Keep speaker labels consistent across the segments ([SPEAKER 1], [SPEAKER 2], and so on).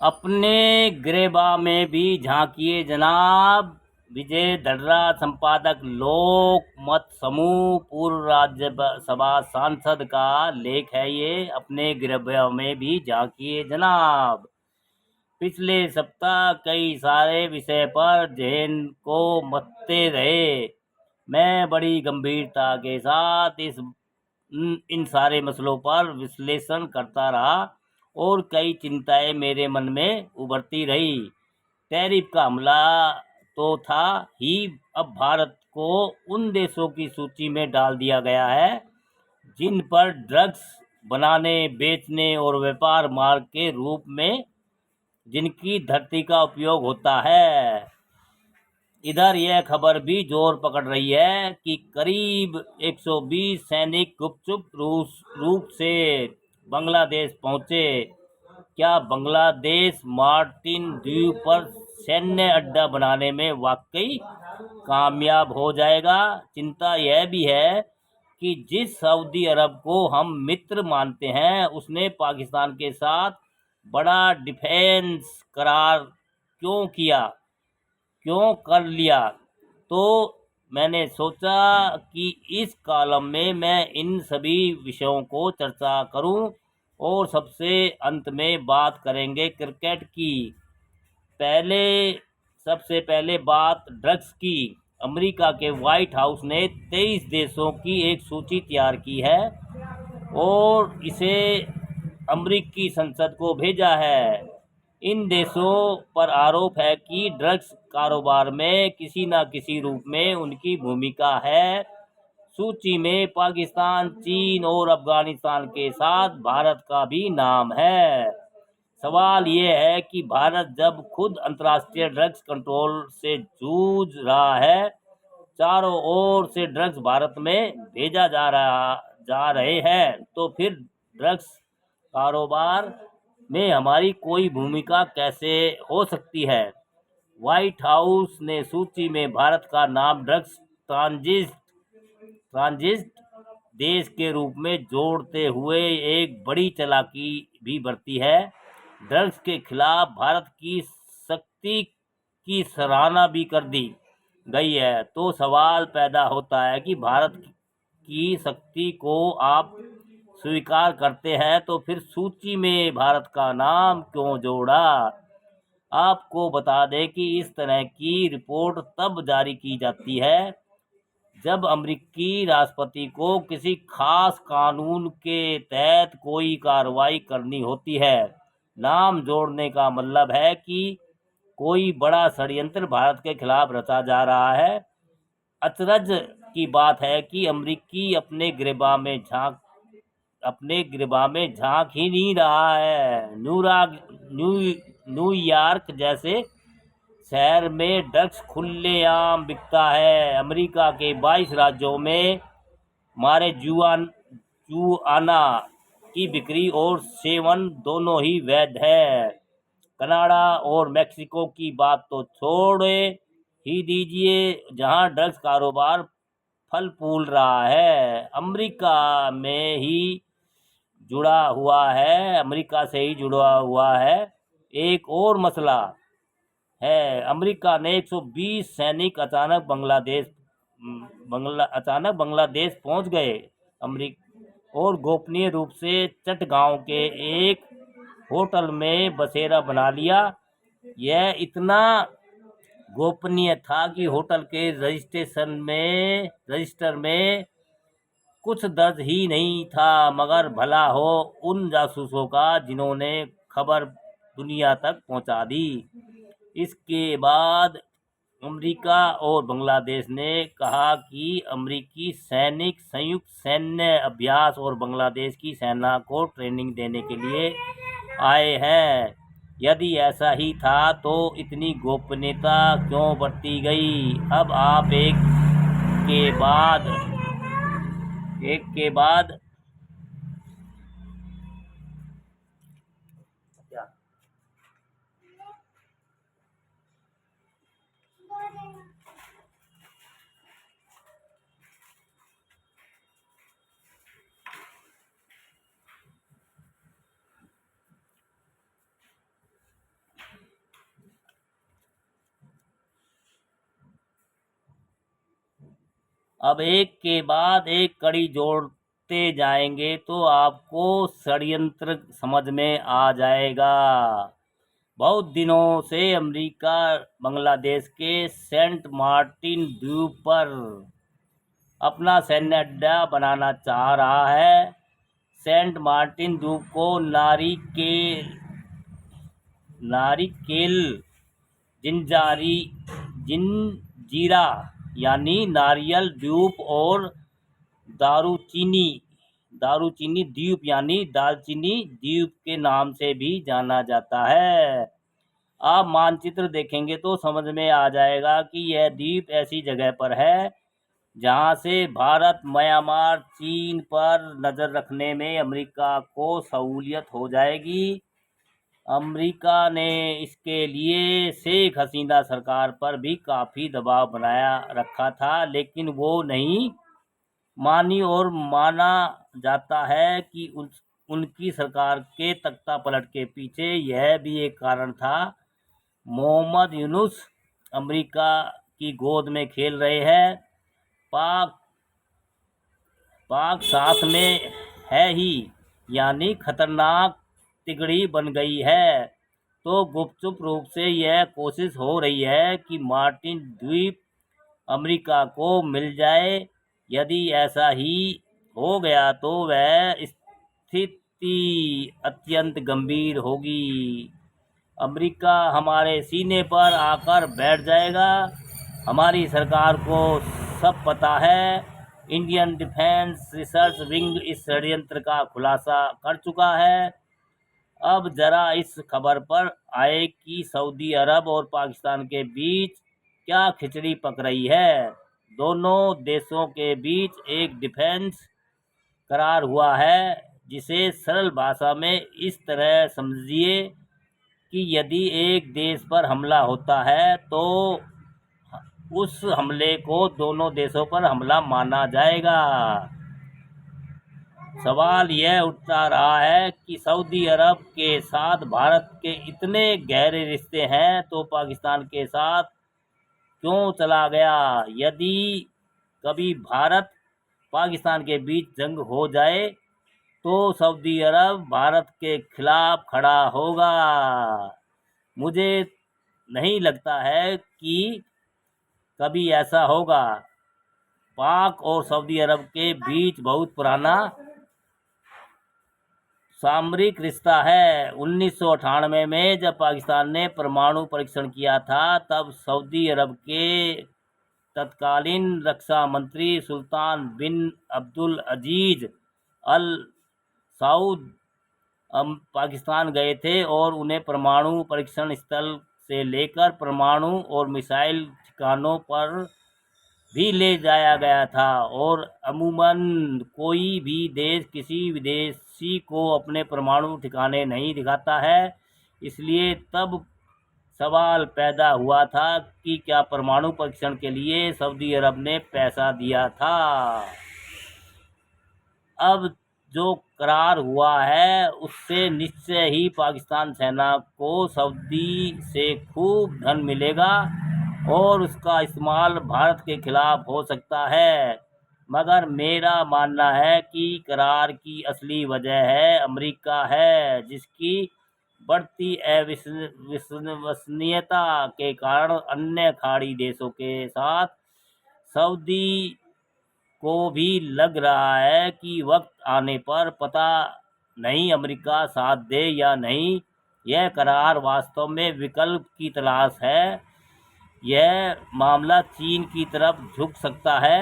[SPEAKER 1] अपने गिरेबा में भी झांकिए जनाब। विजय धड़रा, संपादक, लोक मत समूह, पूर्व राज्यसभा सांसद का लेख है ये। अपने गिरेबा में भी झांकिए जनाब। पिछले सप्ताह कई सारे विषय पर जहन को मथते रहे। मैं बड़ी गंभीरता के साथ इन सारे मसलों पर विश्लेषण करता रहा और कई चिंताएं मेरे मन में उभरती रही। टैरिफ का हमला तो था ही, अब भारत को उन देशों की सूची में डाल दिया गया है जिन पर ड्रग्स बनाने, बेचने और व्यापार मार्ग के रूप में जिनकी धरती का उपयोग होता है। इधर यह खबर भी जोर पकड़ रही है कि करीब 120 सैनिक गुपचुप रूप से बांग्लादेश पहुंचे। क्या बांग्लादेश मार्टिन द्वीप पर सैन्य अड्डा बनाने में वाकई कामयाब हो जाएगा? चिंता यह भी है कि जिस सऊदी अरब को हम मित्र मानते हैं, उसने पाकिस्तान के साथ बड़ा डिफेंस करार क्यों कर लिया। तो मैंने सोचा कि इस कॉलम में मैं इन सभी विषयों को चर्चा करूं और सबसे अंत में बात करेंगे क्रिकेट की। सबसे पहले बात ड्रग्स की। अमेरिका के व्हाइट हाउस ने 23 देशों की एक सूची तैयार की है और इसे अमेरिकी संसद को भेजा है। इन देशों पर आरोप है कि ड्रग्स कारोबार में किसी न किसी रूप में उनकी भूमिका है। सूची में पाकिस्तान, चीन और अफगानिस्तान के साथ भारत का भी नाम है। सवाल ये है कि भारत जब खुद अंतर्राष्ट्रीय ड्रग्स कंट्रोल से जूझ रहा है, चारों ओर से ड्रग्स भारत में भेजा जा रहे हैं, तो फिर ड्रग्स कारोबार में हमारी कोई भूमिका कैसे हो सकती है? व्हाइट हाउस ने सूची में भारत का नाम ड्रग्स ट्रांजिट देश के रूप में जोड़ते हुए एक बड़ी चालाकी भी बरती है। ड्रग्स के खिलाफ भारत की सख्ती की सराहना भी कर दी गई है। तो सवाल पैदा होता है कि भारत की सख्ती को आप स्वीकार करते हैं, तो फिर सूची में भारत का नाम क्यों जोड़ा? आपको बता दें कि इस तरह की रिपोर्ट तब जारी की जाती है जब अमेरिकी राष्ट्रपति को किसी खास कानून के तहत कोई कार्रवाई करनी होती है। नाम जोड़ने का मतलब है कि कोई बड़ा षड्यंत्र भारत के खिलाफ रचा जा रहा है। अचरज की बात है कि अमेरिकी अपने गिरबा में झांक ही नहीं रहा है। न्यूयॉर्क जैसे शहर में ड्रग्स खुलेआम बिकता है। अमेरिका के 22 राज्यों में मारिजुआना की बिक्री और सेवन दोनों ही वैध है। कनाडा और मेक्सिको की बात तो छोड़े ही दीजिए, जहां ड्रग्स कारोबार फल फूल रहा है। अमेरिका से ही जुड़ा हुआ है। एक और मसला है, अमेरिका ने 120 सैनिक अचानक बांग्लादेश पहुंच गए और गोपनीय रूप से चटगांव के एक होटल में बसेरा बना लिया। यह इतना गोपनीय था कि होटल के रजिस्टर में कुछ दर्ज ही नहीं था। मगर भला हो उन जासूसों का जिन्होंने खबर दुनिया तक पहुंचा दी। इसके बाद अमेरिका और बांग्लादेश ने कहा कि अमेरिकी सैनिक संयुक्त सैन्य अभ्यास और बांग्लादेश की सेना को ट्रेनिंग देने के लिए आए हैं। यदि ऐसा ही था तो इतनी गोपनीयता क्यों बरती गई? अब आप एक के बाद क्या अब एक के बाद एक कड़ी जोड़ते जाएंगे तो आपको षड्यंत्र समझ में आ जाएगा। बहुत दिनों से अमेरिका बांग्लादेश के सेंट मार्टिन द्वीप पर अपना सैन्य अड्डा बनाना चाह रहा है। सेंट मार्टिन द्वीप को नारिकेल जिंजारी जिंजीरा यानी नारियल द्वीप और दारूचीनी दारूचीनी द्वीप यानी दालचीनी द्वीप के नाम से भी जाना जाता है। आप मानचित्र देखेंगे तो समझ में आ जाएगा कि यह द्वीप ऐसी जगह पर है जहां से भारत, म्यांमार, चीन पर नजर रखने में अमेरिका को सहूलियत हो जाएगी। अमेरिका ने इसके लिए शेख हसीना सरकार पर भी काफ़ी दबाव बनाया रखा था, लेकिन वो नहीं मानी और माना जाता है कि उनकी सरकार के तख्ता पलट के पीछे यह भी एक कारण था। मोहम्मद यूनुस अमेरिका की गोद में खेल रहे हैं। पाक साथ में है ही, यानी खतरनाक तिगड़ी बन गई है। तो गुपचुप रूप से यह कोशिश हो रही है कि मार्टिन द्वीप अमेरिका को मिल जाए। यदि ऐसा ही हो गया तो वह स्थिति अत्यंत गंभीर होगी। अमेरिका हमारे सीने पर आकर बैठ जाएगा। हमारी सरकार को सब पता है। इंडियन डिफेंस रिसर्च विंग इस षड्यंत्र का खुलासा कर चुका है। अब जरा इस खबर पर आए कि सऊदी अरब और पाकिस्तान के बीच क्या खिचड़ी पक रही है। दोनों देशों के बीच एक डिफेंस करार हुआ है, जिसे सरल भाषा में इस तरह समझिए कि यदि एक देश पर हमला होता है तो उस हमले को दोनों देशों पर हमला माना जाएगा। सवाल यह उठता रहा है कि सऊदी अरब के साथ भारत के इतने गहरे रिश्ते हैं तो पाकिस्तान के साथ क्यों चला गया। यदि कभी भारत पाकिस्तान के बीच जंग हो जाए तो सऊदी अरब भारत के खिलाफ खड़ा होगा। मुझे नहीं लगता है कि कभी ऐसा होगा। पाक और सऊदी अरब के बीच बहुत पुराना सामरिक रिश्ता है। 1998 में जब पाकिस्तान ने परमाणु परीक्षण किया था, तब सऊदी अरब के तत्कालीन रक्षा मंत्री सुल्तान बिन अब्दुल अजीज अल सऊद पाकिस्तान गए थे और उन्हें परमाणु परीक्षण स्थल से लेकर परमाणु और मिसाइल ठिकानों पर भी ले जाया गया था। और अमूमन कोई भी देश किसी विदेशी को अपने परमाणु ठिकाने नहीं दिखाता है। इसलिए तब सवाल पैदा हुआ था कि क्या परमाणु परीक्षण के लिए सऊदी अरब ने पैसा दिया था। अब जो करार हुआ है उससे निश्चय ही पाकिस्तान सेना को सऊदी से खूब धन मिलेगा और उसका इस्तेमाल भारत के खिलाफ हो सकता है। मगर मेरा मानना है कि करार की असली वजह है अमेरिका है, जिसकी बढ़ती अविश्वसनीयता के कारण अन्य खाड़ी देशों के साथ सऊदी को भी लग रहा है कि वक्त आने पर पता नहीं अमेरिका साथ दे या नहीं। यह करार वास्तव में विकल्प की तलाश है। यह मामला चीन की तरफ झुक सकता है।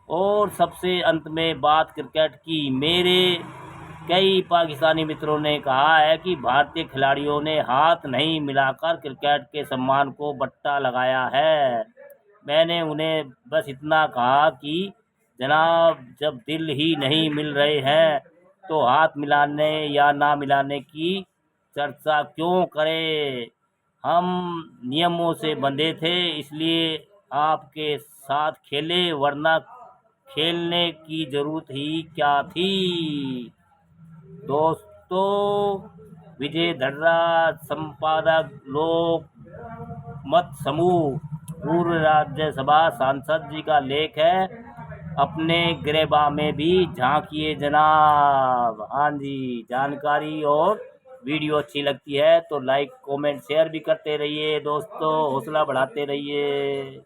[SPEAKER 1] और सबसे अंत में बात क्रिकेट की। मेरे कई पाकिस्तानी मित्रों ने कहा है कि भारतीय खिलाड़ियों ने हाथ नहीं मिलाकर क्रिकेट के सम्मान को बट्टा लगाया है। मैंने उन्हें बस इतना कहा कि जनाब, जब दिल ही नहीं मिल रहे हैं तो हाथ मिलाने या ना मिलाने की चर्चा क्यों करें। हम नियमों से बंधे थे, इसलिए आपके साथ खेले, वरना खेलने की जरूरत ही क्या थी। दोस्तों, विजय धर्रा, संपादक लोक मत समूह, पूर्व राज्यसभा सांसद जी का लेख है। अपने गिरेबा में भी झांकिए जनाब। हाँ जी, जानकारी और वीडियो अच्छी लगती है तो लाइक कमेंट शेयर भी करते रहिए दोस्तों, हौसला बढ़ाते रहिए।